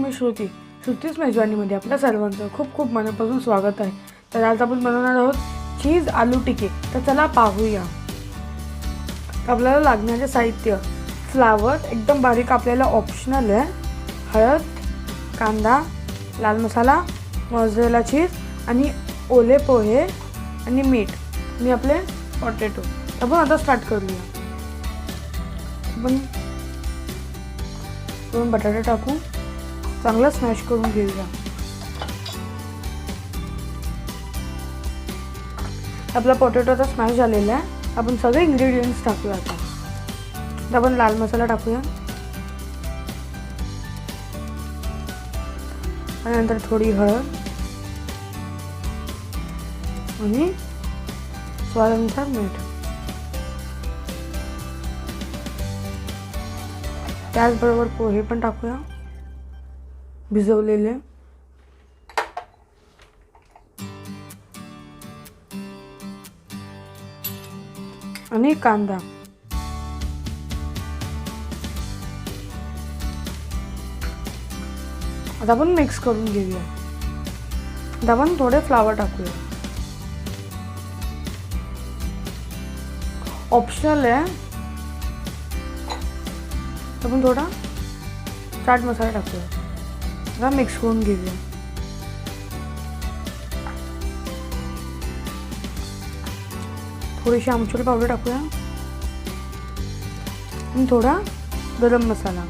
मी श्रुतीच मेजवानीमध्ये आपल्या सर्वांचं खूप खूप मनापासून स्वागत आहे। तर आज आपण बनवणार आहोत चीज आलू टिक्की। तर चला पाहूया। आपल्याला लागणारे साहित्य फ्लावर एकदम बारीक आपल्याला ऑप्शनल आहे, हळद, कांदा, लाल मसाला, मोझरेला चीज आणि ओले पोहे आणि मीठ आणि आपले पोटॅटो। आपण आता स्टार्ट करूया। आपण दोन बटाटे टाकू, चांगला स्मॅश करून घेऊया। आपला पोटॅटो आता स्मॅश झालेला आहे। आपण सगळे इंग्रेडिएंट्स टाकूया। आता आपण लाल मसाला टाकूया आणि नंतर थोडी हळद आणि स्वादानुसार मीठ। त्याचबरोबर पोहे पण टाकूया भिजवलेले आणि कांदा। आता आपण मिक्स करून घेऊया। आता आपण थोडे फ्लावर टाकूया, ऑप्शनल आहे। आपण थोडा चाट मसाला टाकूया, आता मिक्स करून घेऊया। थोडीशी आमचूर पावडर टाकूया आणि थोडा गरम मसाला।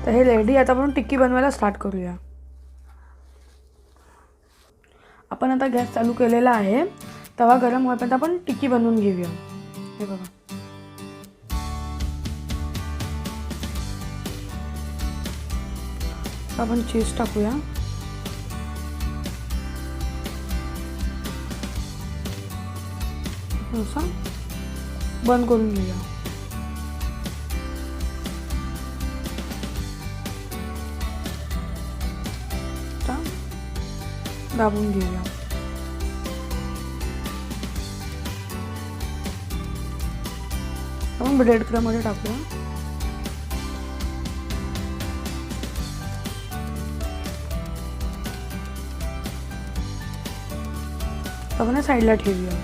तर हे रेडी। आता आपण टिक्की बनवायला स्टार्ट करूया। आपण आता गॅस चालू केलेला आहे, तवा गरम होईपर्यंत आपण टिक्की बनवून घेऊया। हे बघा, आपण चीज टाकूया, असं बंद करून घेऊया। दाबून घेऊया। आपण ब्रेड क्रम मध्ये टाकूया, आपण साईडला ठेवूया।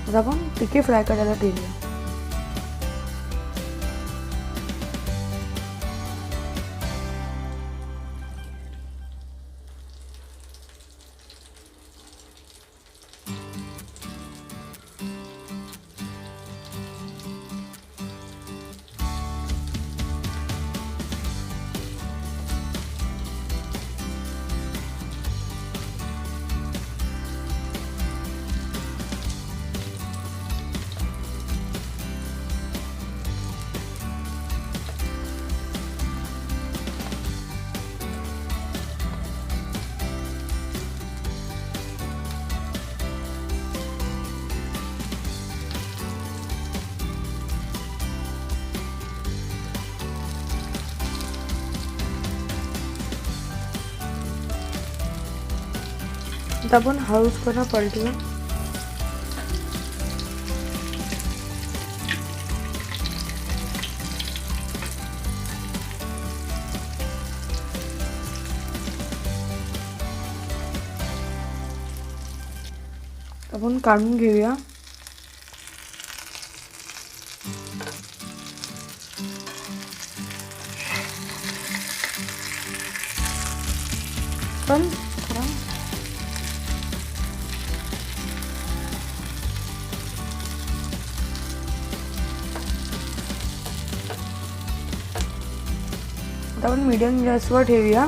आता आपण टिक्की फ्राय करायला ठेवूया। आता आपण हळूच करून पलटूया। आपण काढून घेऊया। पण आपण मीडियम गॅसवर ठेवूया।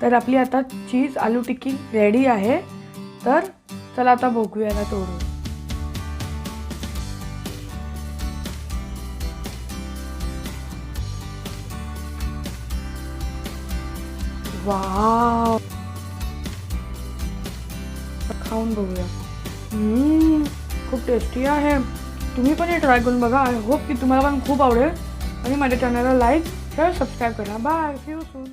तर आपली आता चीज आलू टिक्की रेडी आहे. तर चला आता बघूया याला तोडून. वाव, खाऊन बघूया. खूप टेस्टी आहे. तुम्ही पण हे ट्राय करून बघा. आय होप की तुम्हाला पण खूप आवडेल. आणि माझ्या चॅनलला लाईक शेअर सबस्क्राईब करा. Bye, see you soon.